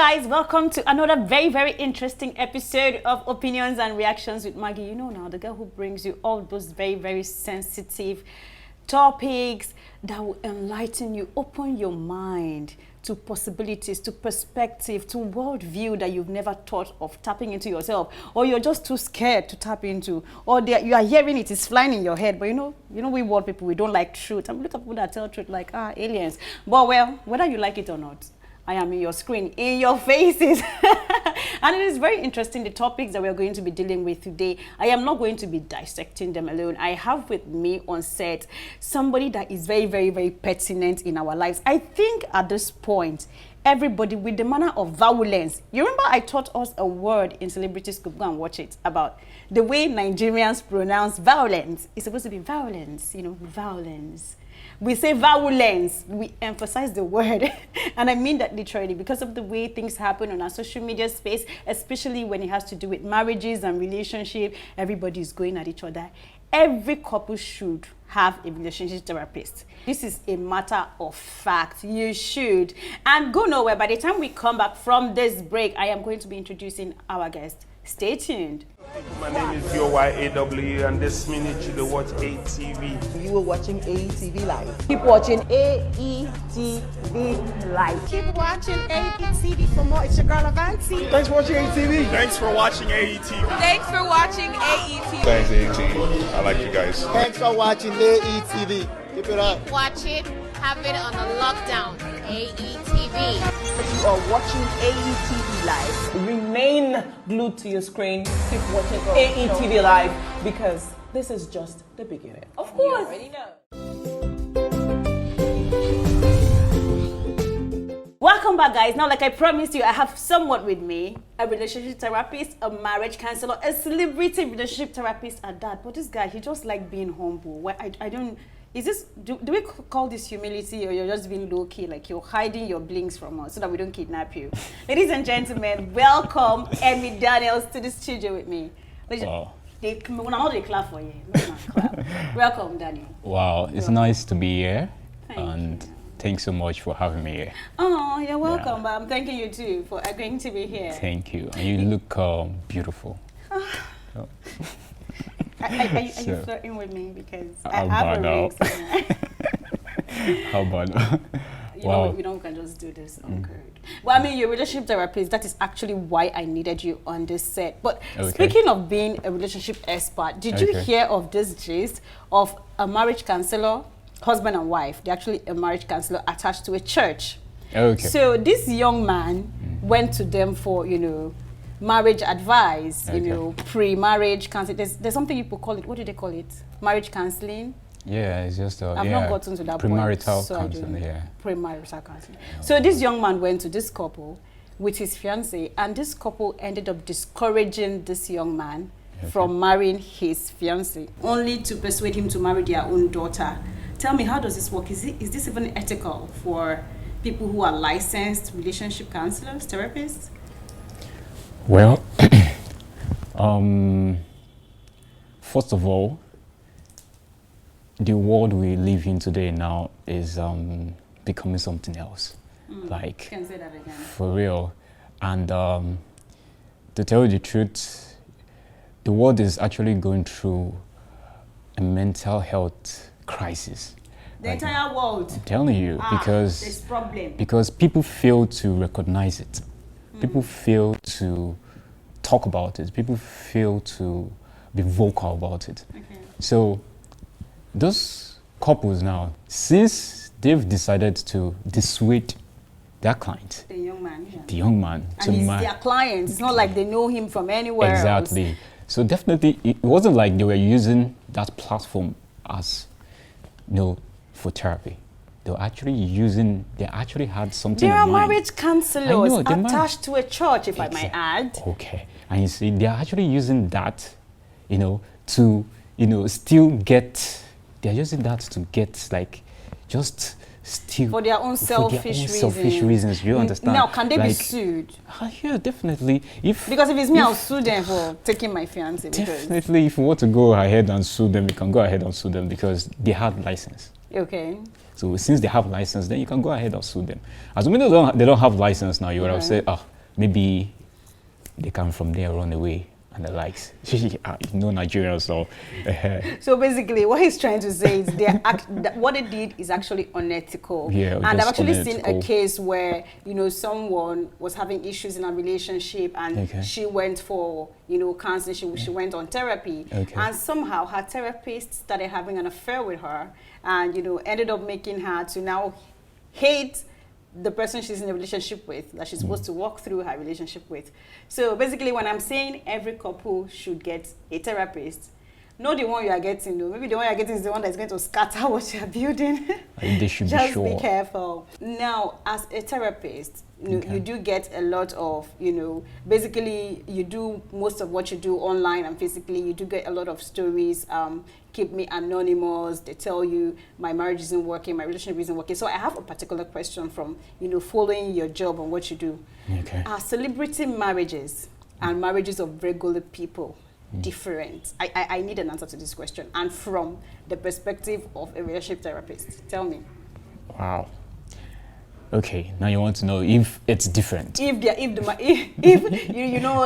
guys, welcome to another very interesting episode of Opinions and Reactions with Maggie. You know now, the girl who brings you all those very sensitive topics that will enlighten you, open your mind to possibilities, to perspective, to worldview that you've never thought of tapping into yourself, or you're just too scared to tap into, or you are hearing it is flying in your head. But you know we world people, we don't like truth. I'm looking at people that tell truth like aliens. But well, whether you like it or not, I am in your screen, in your faces. And it is very interesting, the topics that we're going to be dealing with today. I am not going to be dissecting them alone. I have with me on set somebody that is very pertinent in our lives. I think at this point, everybody with the manner of violence. You remember I taught us a word in Celebrity Scoop, go and watch it, about the way Nigerians pronounce violence. It's supposed to be violence, violence. We say violence, we emphasize the word, and I mean that literally because of the way things happen on our social media space, especially when it has to do with marriages and relationships. Everybody is going at each other. Every couple should have a relationship therapist. This is a matter of fact. You should. And go nowhere. By the time we come back from this break, I am going to be introducing our guest. Stay tuned. My name is YAW, and this minute you watch AETV. You are watching AETV Live. Keep watching AETV Live. Keep watching AETV for more. It's your girl Avanti. Thanks for watching AETV. Thanks for watching AETV. Thanks for watching AETV. Thanks, AETV. I like you guys. Thanks for watching AETV. Keep it up. Watch it. Have it on a lockdown. AETV. You are watching AETV Live. Remain glued to your screen. Keep watching AETV Live because this is just the beginning. Of course. You already know. Welcome back, guys. Now, like I promised you, I have someone with me, a relationship therapist, a marriage counselor, a celebrity relationship therapist at that. But this guy, he just like being humble. Well, I don't... Is this, do we call this humility, or you're just being low-key, like you're hiding your blinks from us so that we don't kidnap you? Ladies and gentlemen, welcome Emmy Daniels to the studio with me. Wow. When I'm not clap for you. Welcome, Daniel. Wow, it's nice to be here. Thank you. Thanks so much for having me here. Oh, you're welcome, but I'm thanking you too for agreeing to be here. Thank you. And you look beautiful. So. Are you flirting with me? Because I have a ring. How about wow. We can just do this on code. Well, I mean, you're a relationship therapist. That is actually why I needed you on this set. But speaking of being a relationship expert, did you hear of this gist of a marriage counselor, husband and wife? They're actually a marriage counselor attached to a church. Okay. So this young man went to them for, marriage advice, pre-marriage counseling. There's something people call it. What do they call it? Marriage counseling? Yeah, it's just I've not gotten to that premarital point. Counseling, yeah. Premarital counseling. So this young man went to this couple with his fiancée, and this couple ended up discouraging this young man from marrying his fiancée, only to persuade him to marry their own daughter. Tell me, how does this work? Is this even ethical for people who are licensed relationship counselors, therapists? Well, first of all, the world we live in today now is becoming something else. Like, can say that again. For real. And to tell you the truth, the world is actually going through a mental health crisis. The entire world. I'm telling you, there's problem. Because people fail to recognize it. People fail to talk about it. People fail to be vocal about it. So those couples now, since they've decided to dissuade their client, the young man, and he's their client. It's not like they know him from anywhere exactly else. So definitely it wasn't like they were using that platform as for therapy. They actually had something There are in mind. marriage counselors attached to a church, if I might add. Okay. And you see, they're actually using that, to, still get, they're using that to get, just still. For their own selfish reasons. You understand? Now, can they be sued? Yeah, definitely. Because if it's me, I'll sue them for taking my fiancé. Definitely, if you want to go ahead and sue them, you can go ahead and sue them because they have license. Okay. So since they have license, then you can go ahead and sue them. Assuming they don't have license now, you would have said, maybe they can from there run away and the likes. Nigerians, so. So basically, what he's trying to say is what they did is actually unethical. Yeah, and I've just actually seen unethical. a case where, someone was having issues in a relationship and Okay. she went for, counseling. She went on therapy. Okay. And somehow her therapist started having an affair with her and, ended up making her to now hate the person she's in a relationship with, that she's supposed to walk through her relationship with. So basically, when I'm saying every couple should get a therapist, not the one you are getting, though. Maybe the one you are getting is the one that's going to scatter what you are building. They should Just be sure. be careful. Now, as a therapist, you do get a lot of, basically you do most of what you do online and physically. You do get a lot of stories. Keep me anonymous. They tell you my marriage isn't working, my relationship isn't working. So I have a particular question from, following your job and what you do. Okay. Are celebrity marriages and marriages of regular people different? I need an answer to this question. And from the perspective of a relationship therapist, tell me. Wow. Okay, now you want to know if it's different. If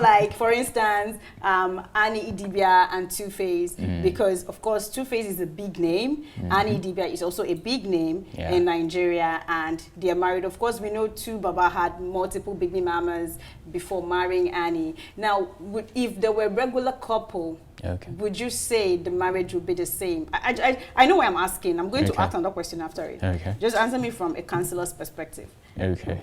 like for instance, Annie Idibia and Two Face, because of course Two Face is a big name. Annie Idibia is also a big name in Nigeria, and they are married. Of course, we know Tu Baba had multiple baby mamas before marrying Annie. Now, if there were a regular couple, would you say the marriage would be the same? I know why I'm asking. I'm going to ask another question after it. Okay. Just answer me from a counselor's perspective. Okay.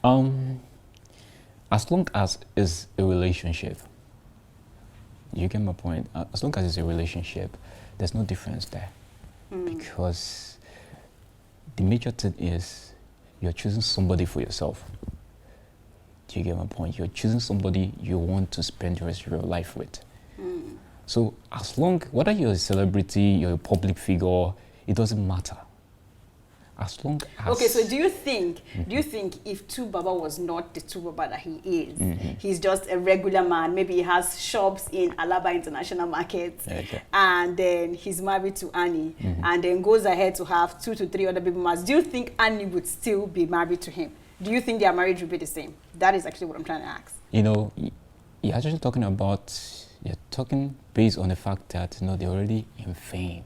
As long as it's a relationship, you get my point. As long as it's a relationship, there's no difference there. Because the major thing is you're choosing somebody for yourself. Do you get my point? You're choosing somebody you want to spend the rest of your life with. So as long, whether you're a celebrity, you're a public figure, it doesn't matter. As long as... Okay, so do you think if Tu Baba was not the Tu Baba that he is, he's just a regular man, maybe he has shops in Alaba International Market, and then he's married to Annie, and then goes ahead to have 2 to 3 other baby mamas, do you think Annie would still be married to him? Do you think their marriage would be the same? That is actually what I'm trying to ask. You're actually talking about, you're talking based on the fact that, they're already in fame.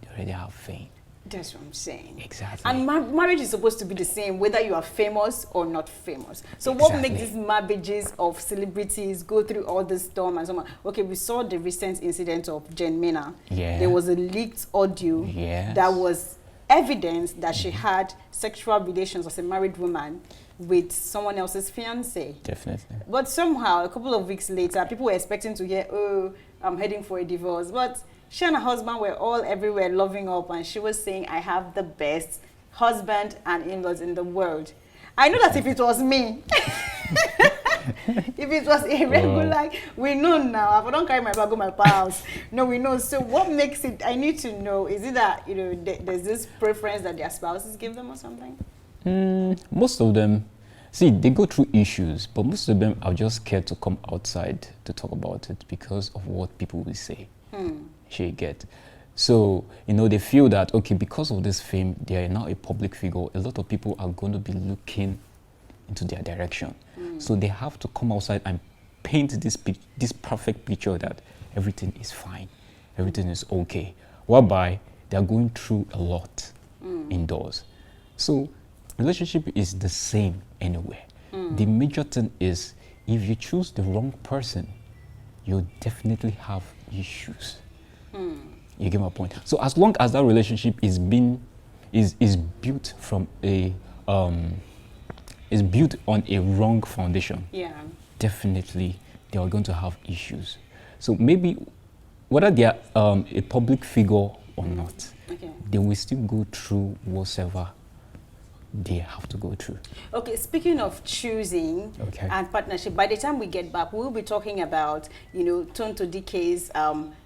They already have fame. That's what I'm saying. Exactly. And marriage is supposed to be the same, whether you are famous or not famous. So what makes these marriages of celebrities go through all this storm and so on? Okay, we saw the recent incident of Jen Mena. Yeah. There was a leaked audio that was evidence that she had sexual relations as a married woman with someone else's fiancé. Definitely. But somehow, a couple of weeks later, people were expecting to hear, oh, I'm heading for a divorce. But she and her husband were all everywhere loving up, and she was saying, I have the best husband and in-laws in the world. I know that if it was me, if it was a regular, we know now. If I don't carry my bag to my house, no, we know. So what makes it, I need to know, is it that, there's this preference that their spouses give them or something? Most of them, see, they go through issues, but most of them are just scared to come outside to talk about it because of what people will say. She get. So, they feel that, okay, because of this fame, they are now a public figure. A lot of people are going to be looking into their direction. So they have to come outside and paint this perfect picture that everything is fine, everything is okay, whereby they are going through a lot indoors. So relationship is the same anywhere. The major thing is, if you choose the wrong person, you definitely have issues. You get my point? So as long as that relationship is built from is built on a wrong foundation, definitely they are going to have issues. So maybe whether they are a public figure or not, they will still go through whatever they have to go through. Okay, speaking of choosing and partnership, by the time we get back, we'll be talking about, Tonto Dike's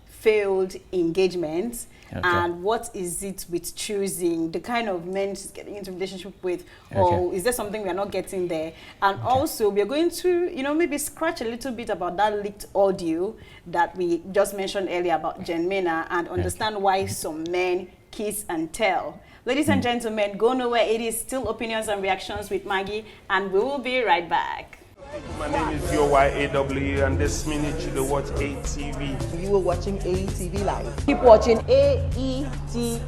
failed engagements and what is it with choosing the kind of men she's getting into relationship with, or is there something we are not getting there? And also we are going to, maybe scratch a little bit about that leaked audio that we just mentioned earlier about Jen Mena and understand why some men kiss and tell. Ladies and gentlemen, go nowhere. It is still Opinions and Reactions with Maggie, and we will be right back. My name is YOYAWE and this minute you watch AETV. You are watching AETV Live. Keep watching AETV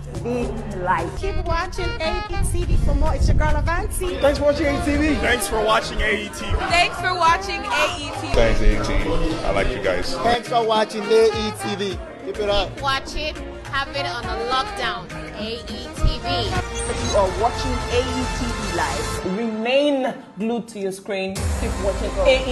Live. Keep watching AETV for more. It's your girl Avanti. Thanks for watching AETV. Thanks for watching AETV. Thanks for watching AETV. Thanks, AETV. I like you guys. Thanks for watching AETV. Keep it up. Watch it, have it on a lockdown. AETV. You are watching AETV Live. Remain glued to your screen. Keep watching AETV.